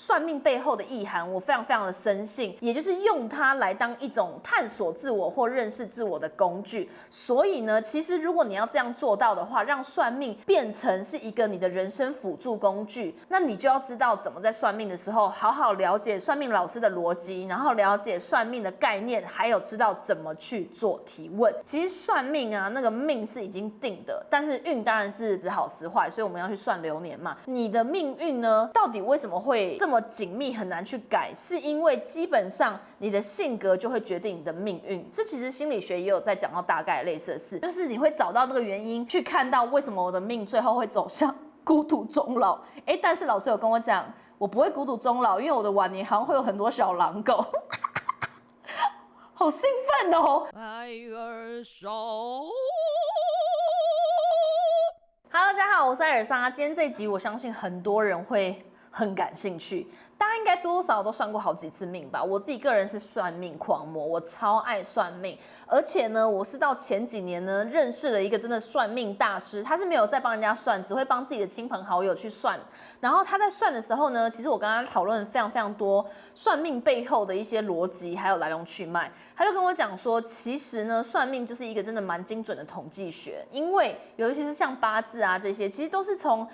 算命背后的意涵，我非常非常的深信，也就是用它来当一种探索自我或认识自我的工具。所以呢，其实如果你要这样做到的话，让算命变成是一个你的人生辅助工具，那你就要知道怎么在算命的时候好好了解算命老师的逻辑，然后了解算命的概念，还有知道怎么去做提问。其实算命啊，那个命是已经定的，但是运当然是时好时坏，所以我们要去算流年嘛。你的命运呢，到底为什么会这么紧密，很难去改？是因为基本上你的性格就会决定你的命运。这其实心理学也有在讲到大概类似的事，就是你会找到这个原因，去看到为什么我的命最后会走向孤独终老。但是老师有跟我讲，我不会孤独终老，因为我的晚年好像会有很多小狼狗。好兴奋哦！爱儿手。Hello， 大家好，我是艾尔莎。今天这一集，我相信很多人会很感兴趣。大家应该多多少少都算过好几次命吧？我自己个人是算命狂魔，我超爱算命。而且呢，我是到前几年呢认识了一个真的算命大师，他是没有在帮人家算，只会帮自己的亲朋好友去算。然后他在算的时候呢，其实我跟他讨论非常非常多算命背后的一些逻辑，还有来龙去脉。他就跟我讲说，其实呢，算命就是一个真的蛮精准的统计学，因为尤其是像八字啊这些，其实都是从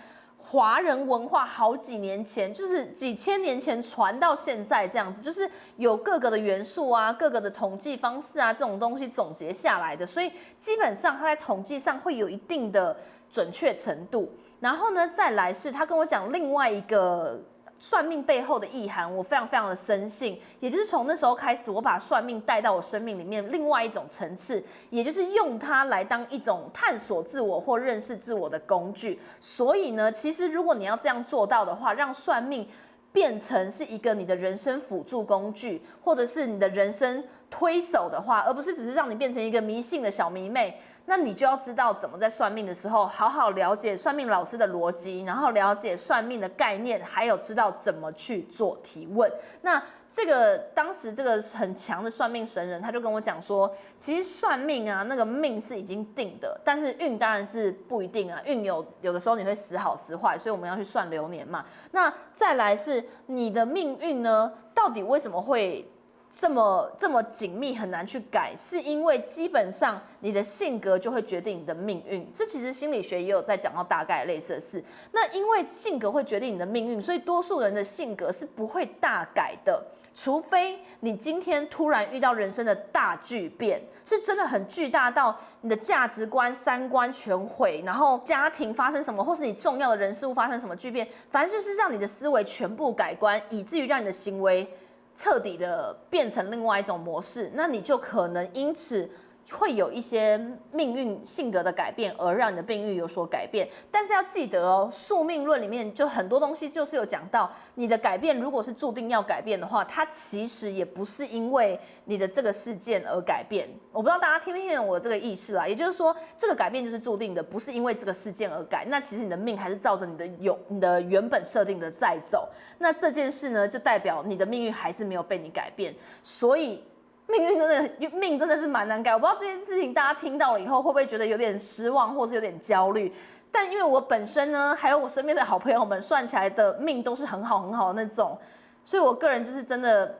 华人文化好几年前，就是几千年前传到现在这样子，就是有各个的元素啊、各个的统计方式啊这种东西总结下来的，所以基本上它在统计上会有一定的准确程度。然后呢，再来是他跟我讲另外一个算命背后的意涵，我非常非常的深信，也就是从那时候开始，我把算命带到我生命里面另外一种层次，也就是用它来当一种探索自我或认识自我的工具。所以呢，其实如果你要这样做到的话，让算命变成是一个你的人生辅助工具，或者是你的人生推手的话，而不是只是让你变成一个迷信的小迷妹。那你就要知道怎么在算命的时候好好了解算命老师的逻辑，然后了解算命的概念，还有知道怎么去做提问。那当时这个很强的算命神人，他就跟我讲说，其实算命啊，那个命是已经定的，但是运当然是不一定啊，运有的时候你会时好时坏，所以我们要去算流年嘛。那再来是你的命运呢，到底为什么会这么紧密，很难去改？是因为基本上你的性格就会决定你的命运。这其实心理学也有在讲到大概类似的事。那因为性格会决定你的命运，所以多数人的性格是不会大改的，除非你今天突然遇到人生的大巨变，是真的很巨大到你的价值观、三观全毁，然后家庭发生什么，或是你重要的人事物发生什么巨变，反正就是让你的思维全部改观，以至于让你的行为彻底的变成另外一种模式，那你就可能因此会有一些命运性格的改变，而让你的命运有所改变。但是要记得哦，宿命论里面就很多东西就是有讲到，你的改变如果是注定要改变的话，它其实也不是因为你的这个事件而改变。我不知道大家听不听懂我这个意思啦，也就是说，这个改变就是注定的，不是因为这个事件而改。那其实你的命还是照着你的原本设定的在走。那这件事呢，就代表你的命运还是没有被你改变，所以命真的是蛮难改。我不知道这件事情大家听到了以后会不会觉得有点失望，或是有点焦虑。但因为我本身呢，还有我身边的好朋友们算起来的命都是很好很好的那种，所以我个人就是真的，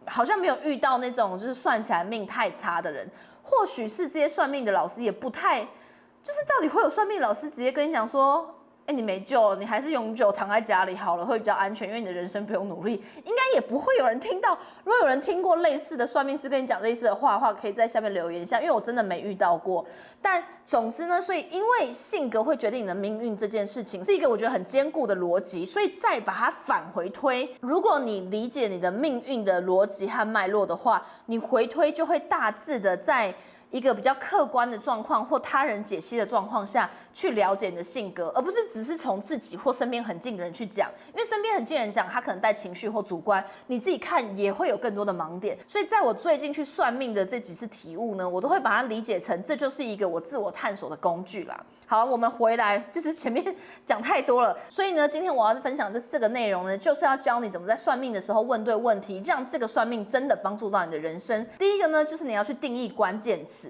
好像没有遇到那种就是算起来命太差的人。或许是这些算命的老师也不太，就是到底会有算命老师直接跟你讲说，你没救，你还是永久躺在家里好了，会比较安全，因为你的人生不用努力。应该也不会有人听到。如果有人听过类似的算命师跟你讲类似的话，可以在下面留言一下，因为我真的没遇到过。但总之呢，所以因为性格会决定你的命运这件事情，是一个我觉得很坚固的逻辑，所以再把它返回推，如果你理解你的命运的逻辑和脉络的话，你回推就会大致的在一个比较客观的状况或他人解析的状况下去了解你的性格，而不是只是从自己或身边很近的人去讲，因为身边很近的人讲，他可能带情绪或主观，你自己看也会有更多的盲点。所以在我最近去算命的这几次体悟呢，我都会把它理解成这就是一个我自我探索的工具啦。好，我们回来，就是前面讲太多了，所以呢，今天我要分享这4个内容呢，就是要教你怎么在算命的时候问对问题，让这个算命真的帮助到你的人生。第一个呢，就是你要去定义关键词。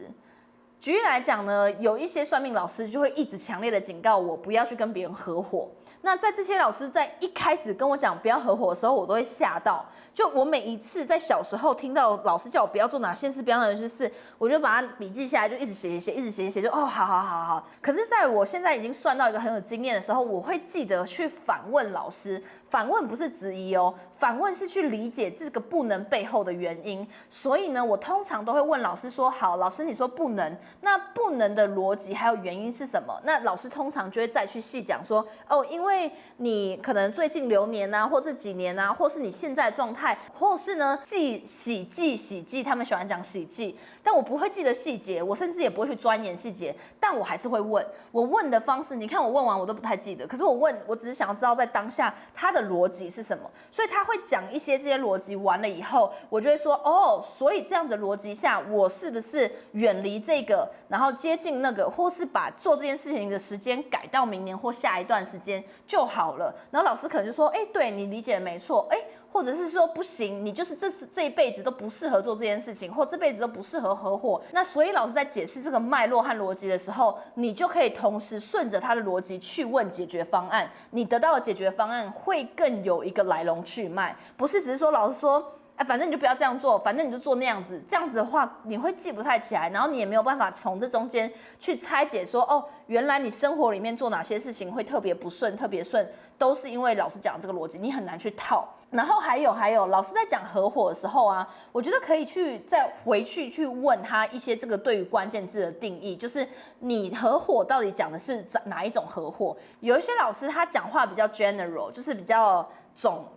举例来讲呢，有一些算命老师就会一直强烈的警告我不要去跟别人合伙。那在这些老师在一开始跟我讲不要合伙的时候，我都会吓到。就我每一次在小时候听到老师叫我不要做哪些事，不要做哪些事，我就把它笔记下来，就一直写，一直写，就哦，好。可是在我现在已经算到一个很有经验的时候，我会记得去反问老师。反问不是质疑哦，反问是去理解这个不能背后的原因。所以呢，我通常都会问老师说：好，老师你说不能，那不能的逻辑还有原因是什么？那老师通常就会再去细讲说：哦，因为你可能最近流年啊，或这几年啊，或是你现在的状态，或是呢喜忌，他们喜欢讲喜忌，但我不会记得细节，我甚至也不会去钻研细节，但我还是会问。我问的方式，你看我问完我都不太记得，可是我只是想要知道在当下他的逻辑是什么，所以他会讲一些这些逻辑完了以后，我就会说哦，所以这样子的逻辑下，我是不是远离这个，然后接近那个，或是把做这件事情的时间改到明年或下一段时间就好了。然后老师可能就说，对你理解没错，或者是说不行，你就是这一辈子都不适合做这件事情，或这辈子都不适合合伙。那所以老师在解释这个脉络和逻辑的时候，你就可以同时顺着他的逻辑去问解决方案，你得到的解决方案会更有一个来龙去脉，不是只是说老师说。反正你就不要这样做，反正你就做那样子，这样子的话你会记不太起来，然后你也没有办法从这中间去拆解说，哦，原来你生活里面做哪些事情会特别不顺、特别顺，都是因为老师讲这个逻辑，你很难去套。然后还有，老师在讲合伙的时候啊，我觉得可以再回去问他一些这个对于关键字的定义，就是你合伙到底讲的是哪一种合伙？有一些老师他讲话比较 general， 就是比较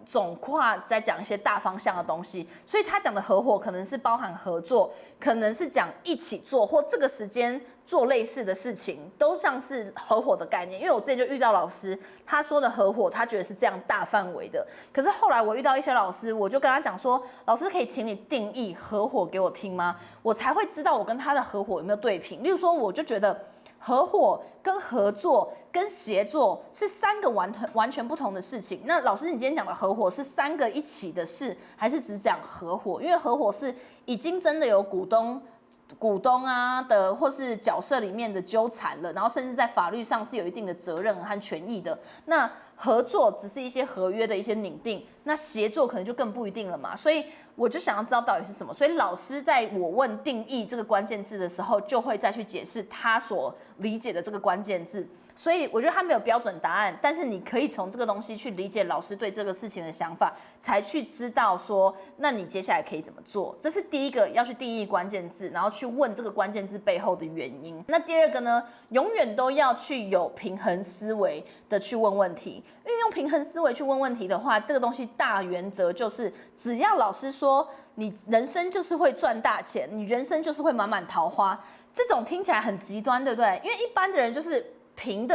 总跨在讲一些大方向的东西，所以他讲的合伙可能是包含合作，可能是讲一起做，或这个时间做类似的事情，都像是合伙的概念。因为我之前就遇到老师，他说的合伙，他觉得是这样大范围的。可是后来我遇到一些老师，我就跟他讲说，老师可以请你定义合伙给我听吗？我才会知道我跟他的合伙有没有对平。例如说，我就觉得合伙跟合作跟协作是3个完全不同的事情。那老师，你今天讲的合伙是3个一起的事，还是只讲合伙？因为合伙是已经真的有股东啊的或是角色里面的纠缠了，然后甚至在法律上是有一定的责任和权益的。那合作只是一些合约的一些拟定，那协作可能就更不一定了嘛。所以我就想要知道到底是什么。所以老师在我问定义这个关键字的时候，就会再去解释他所理解的这个关键字。所以我觉得他没有标准答案，但是你可以从这个东西去理解老师对这个事情的想法，才去知道说，那你接下来可以怎么做。这是第一个要去定义关键字，然后去问这个关键字背后的原因。那第二个呢，永远都要去有平衡思维的去问问题。运用平衡思维去问问题的话，这个东西大原则就是，只要老师说你人生就是会赚大钱，你人生就是会满满桃花，这种听起来很极端，对不对？因为一般的人就是平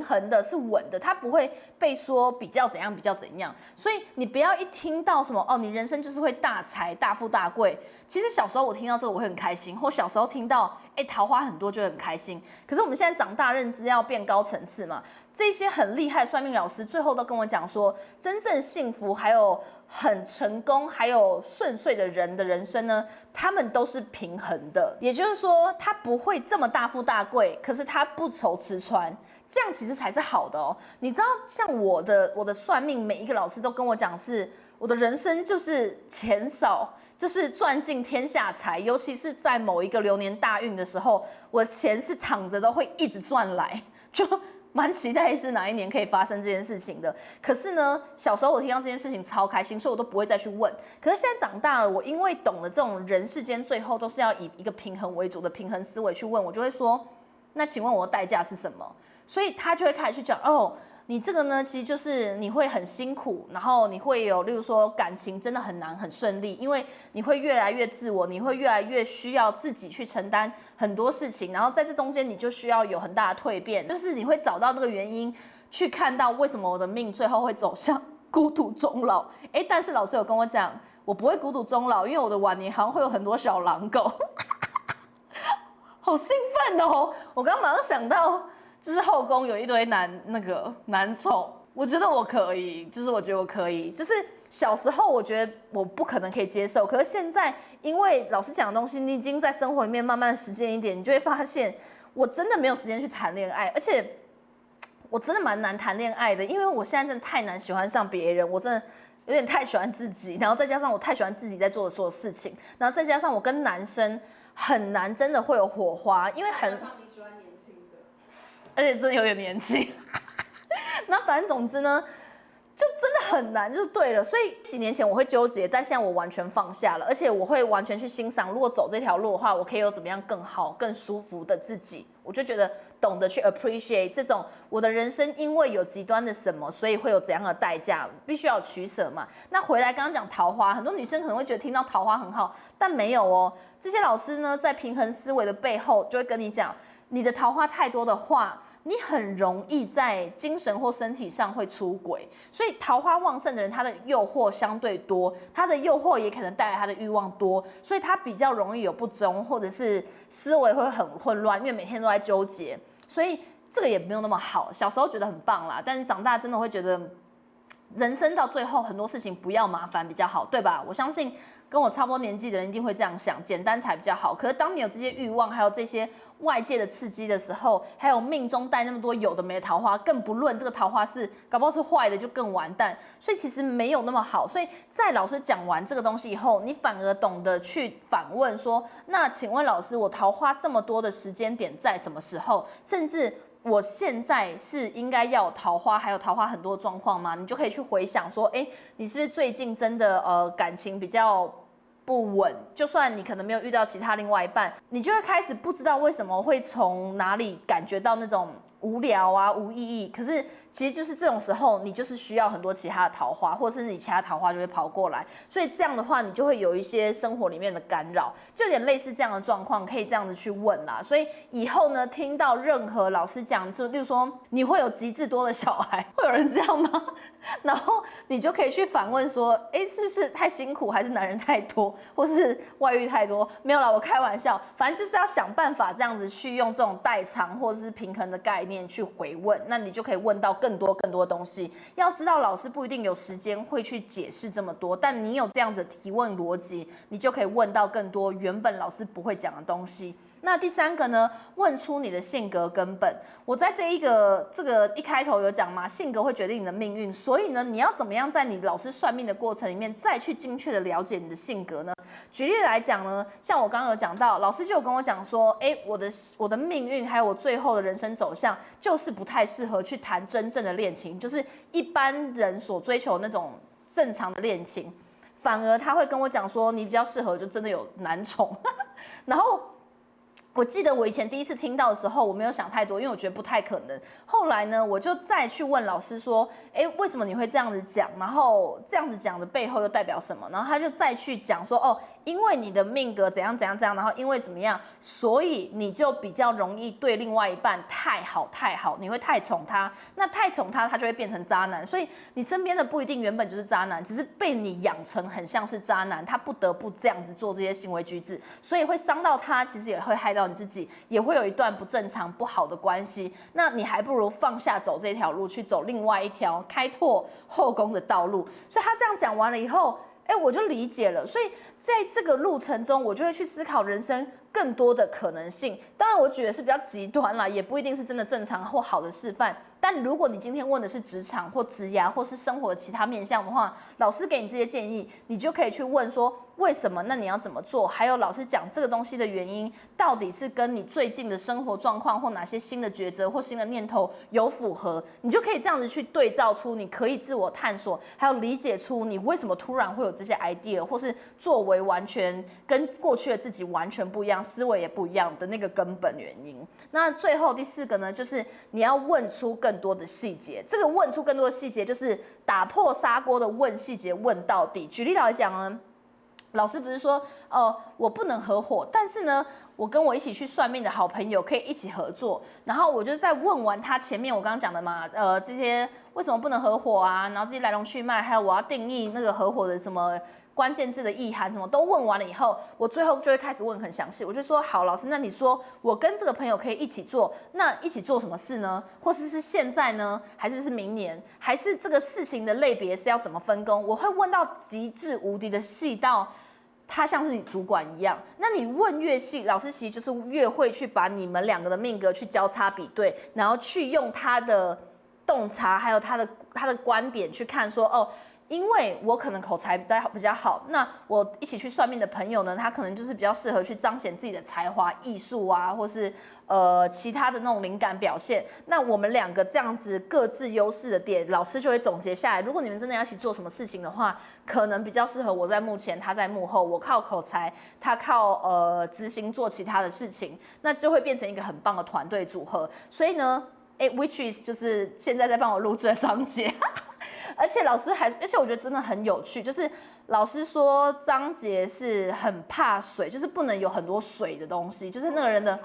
衡的是稳的，他不会被说比较怎样，所以你不要一听到什么哦，你人生就是会大财大富大贵。其实小时候我听到这个我会很开心，或小时候听到桃花很多就会很开心。可是我们现在长大认知要变高层次嘛，这些很厉害的算命老师最后都跟我讲说，真正幸福还有很成功还有顺遂的人的人生呢，他们都是平衡的。也就是说，他不会这么大富大贵，可是他不愁吃穿。这样其实才是好的哦。你知道，像我的算命，每一个老师都跟我讲，是我的人生就是钱少，就是赚尽天下财。尤其是在某一个流年大运的时候，我的钱是躺着都会一直赚来，就蛮期待是哪一年可以发生这件事情的。可是呢，小时候我听到这件事情超开心，所以我都不会再去问。可是现在长大了，我因为懂了这种人世间最后都是要以一个平衡为主的平衡思维去问，我就会说，那请问我的代价是什么？所以他就会开始去讲，哦，你这个呢，其实就是你会很辛苦，然后你会有，例如说感情真的很难很顺利，因为你会越来越自我，你会越来越需要自己去承担很多事情，然后在这中间你就需要有很大的蜕变，就是你会找到这个原因，去看到为什么我的命最后会走向孤独终老。但是老师有跟我讲，我不会孤独终老，因为我的晚年好像会有很多小狼狗，好兴奋哦！我刚马上想到。就是后宫有一堆男宠，我觉得我可以，就是小时候我觉得我不可能可以接受，可是现在因为老师讲的东西，你已经在生活里面慢慢实践一点，你就会发现我真的没有时间去谈恋爱，而且我真的蛮难谈恋爱的，因为我现在真的太难喜欢上别人，我真的有点太喜欢自己，然后再加上我太喜欢自己在做的所有事情，然后再加上我跟男生很难真的会有火花，因为很你喜欢年轻的，而且真的有点年轻。那反正总之呢，就真的很难，就对了。所以几年前我会纠结，但现在我完全放下了，而且我会完全去欣赏，如果走这条路的话，我可以有怎么样更好、更舒服的自己。我就觉得懂得去 appreciate 这种我的人生，因为有极端的什么，所以会有怎样的代价，必须要有取舍嘛。那回来刚刚讲桃花，很多女生可能会觉得听到桃花很好，但没有哦。这些老师呢，在平衡思维的背后，就会跟你讲，你的桃花太多的话，你很容易在精神或身体上会出轨，所以桃花旺盛的人，他的诱惑相对多，他的诱惑也可能带来他的欲望多，所以他比较容易有不忠，或者是思维会很混乱，因为每天都在纠结，所以这个也没有那么好。小时候觉得很棒啦，但是长大真的会觉得，人生到最后很多事情不要麻烦比较好，对吧？我相信跟我差不多年纪的人一定会这样想，简单才比较好。可是当你有这些欲望，还有这些外界的刺激的时候，还有命中带那么多有的没的桃花，更不论这个桃花是搞不好是坏的，就更完蛋。所以其实没有那么好。所以在老师讲完这个东西以后，你反而懂得去反问说：那请问老师，我桃花这么多的时间点在什么时候？甚至我现在是应该要有桃花，还有桃花很多状况吗？你就可以去回想说，你是不是最近真的感情比较不稳？就算你可能没有遇到其他另外一半，你就会开始不知道为什么会从哪里感觉到那种无聊啊、无意义。可是其实就是这种时候，你就是需要很多其他的桃花，或者是你其他桃花就会跑过来。所以这样的话，你就会有一些生活里面的干扰，就有点类似这样的状况，可以这样子去问啦。所以以后呢，听到任何老师讲，就例如说你会有极致多的小孩，会有人这样吗？然后你就可以去反问说，是不是太辛苦，还是男人太多，或是外遇太多？没有啦，我开玩笑，反正就是要想办法这样子去用这种代偿或者是平衡的概念去回问，那你就可以问到更多东西。要知道老师不一定有时间会去解释这么多，但你有这样子的提问逻辑，你就可以问到更多原本老师不会讲的东西。那第三个呢，问出你的性格根本。我在这个一开头有讲嘛，性格会决定你的命运，所以呢，你要怎么样在你老师算命的过程里面，再去精确的了解你的性格呢？举例来讲呢，像我刚刚有讲到，老师就有跟我讲说，我的命运还有我最后的人生走向，就是不太适合去谈真正的恋情，就是一般人所追求那种正常的恋情，反而他会跟我讲说，你比较适合就真的有男宠，然后。我记得我以前第一次听到的时候，我没有想太多，因为我觉得不太可能。后来呢，我就再去问老师说，为什么你会这样子讲？然后这样子讲的背后又代表什么？然后他就再去讲说，因为你的命格怎样，然后因为怎么样，所以你就比较容易对另外一半太好，你会太宠他。那太宠他，他就会变成渣男。所以你身边的不一定原本就是渣男，只是被你养成很像是渣男，他不得不这样子做这些行为举止，所以会伤到他，其实也会害到你自己，也会有一段不正常不好的关系。那你还不如放下走这条路，去走另外一条开拓后宫的道路。所以他这样讲完了以后，我就理解了。所以在这个路程中，我就会去思考人生更多的可能性。当然，我举的是比较极端啦，也不一定是真的正常或好的示范。但如果你今天问的是职场或职涯或是生活的其他面向的话，老师给你这些建议，你就可以去问说为什么？那你要怎么做？还有老师讲这个东西的原因，到底是跟你最近的生活状况或哪些新的抉择或新的念头有符合？你就可以这样子去对照出，你可以自我探索，还有理解出你为什么突然会有这些 idea， 或是作为完全跟过去的自己完全不一样，思维也不一样的那个根本原因。那最后第四个呢，就是你要问出更多的细节。这个问出更多的细节，就是打破砂锅的问细节，问到底。举例来讲呢，老师不是说我不能合伙，但是呢，我跟我一起去算命的好朋友可以一起合作。然后我就在问完他前面我刚刚讲的嘛，这些为什么不能合伙啊，然后这些来龙去脉，还有我要定义那个合伙的什么关键字的意涵，什么都问完了以后，我最后就会开始问很详细。我就说好，老师，那你说我跟这个朋友可以一起做，那一起做什么事呢？或是现在呢，还是明年，还是这个事情的类别是要怎么分工？我会问到极致无敌的细到。他像是你主管一样，那你问越细，老师其实就是越会去把你们两个的命格去交叉比对，然后去用他的洞察，还有他的观点去看说，哦，因为我可能口才比较好，那我一起去算命的朋友呢，他可能就是比较适合去彰显自己的才华、艺术啊，或是其他的那种灵感表现。那我们两个这样子各自优势的点，老师就会总结下来。如果你们真的要一起做什么事情的话，可能比较适合我在幕前，他在幕后，我靠口才，他靠执行做其他的事情，那就会变成一个很棒的团队组合。所以呢，which is 就是现在在帮我录制的张杰。而且我觉得真的很有趣，就是老师说张杰是很怕水，就是不能有很多水的东西，就是那个人的，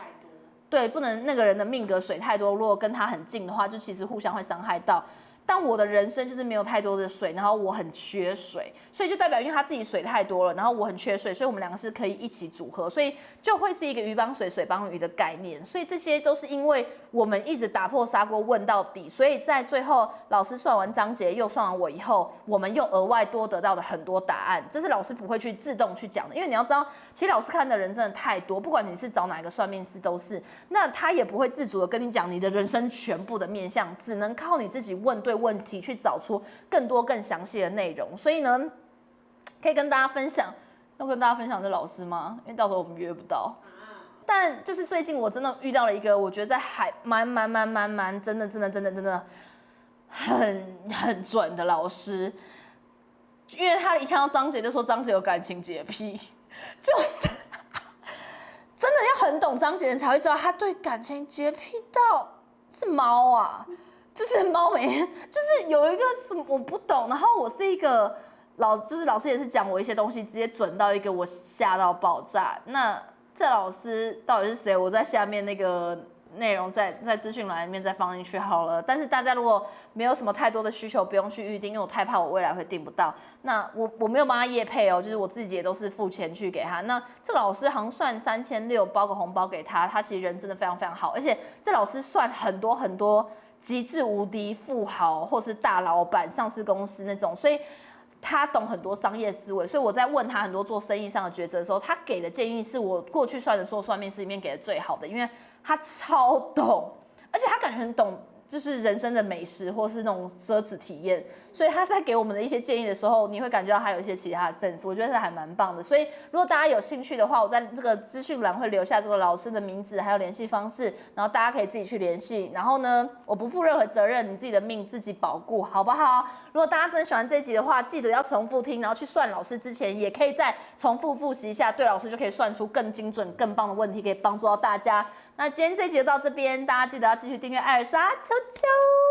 对，不能那个人的命格水太多，如果跟他很近的话，就其实互相会伤害到。但我的人生就是没有太多的水，然后我很缺水，所以就代表因为他自己水太多了，然后我很缺水，所以我们两个是可以一起组合，所以就会是一个鱼帮水，水帮鱼的概念。所以这些都是因为我们一直打破砂锅问到底，所以在最后老师算完张杰又算完我以后，我们又额外多得到的很多答案，这是老师不会去自动去讲的，因为你要知道，其实老师看的人真的太多，不管你是找哪个算命师都是，那他也不会自主的跟你讲你的人生全部的面向，只能靠你自己问对问题去找出更多更详细的内容。所以呢，可以跟大家分享，要跟大家分享这老师吗？因为到时候我们约不到。但就是最近我真的遇到了一个，我觉得在还蛮真的很准的老师，因为他一看到张杰就说张杰有感情洁癖，就是真的要很懂张杰的人才会知道他对感情洁癖到是猫啊。就是猫就是有一个什么我不懂，然后我是一个就是老师也是讲我一些东西，直接准到一个我吓到爆炸。那这老师到底是谁？我在下面那个内容在资讯栏里面再放进去好了。但是大家如果没有什么太多的需求，不用去预定，因为我太怕我未来会订不到。那我没有帮他业配哦，就是我自己也都是付钱去给他。那这个老师好像算3600，包个红包给他，他其实人真的非常非常好，而且这老师算很多极致无敌富豪或是大老板、上市公司那种，所以他懂很多商业思维。所以我在问他很多做生意上的抉择的时候，他给的建议是我过去算的所有算命师里面给的最好的，因为他超懂，而且他感觉很懂。就是人生的美食或是那种奢侈体验，所以他在给我们的一些建议的时候，你会感觉到他有一些其他的 sense， 我觉得这还蛮棒的。所以如果大家有兴趣的话，我在这个资讯栏会留下这个老师的名字还有联系方式，然后大家可以自己去联系。然后呢，我不负任何责任，你自己的命自己保护，好不好？如果大家真的喜欢这一集的话，记得要重复听，然后去算老师之前，也可以再重复复习一下，对老师就可以算出更精准、更棒的问题，可以帮助到大家。那今天这一集就到这边，大家记得要继续订阅艾尔莎，求求。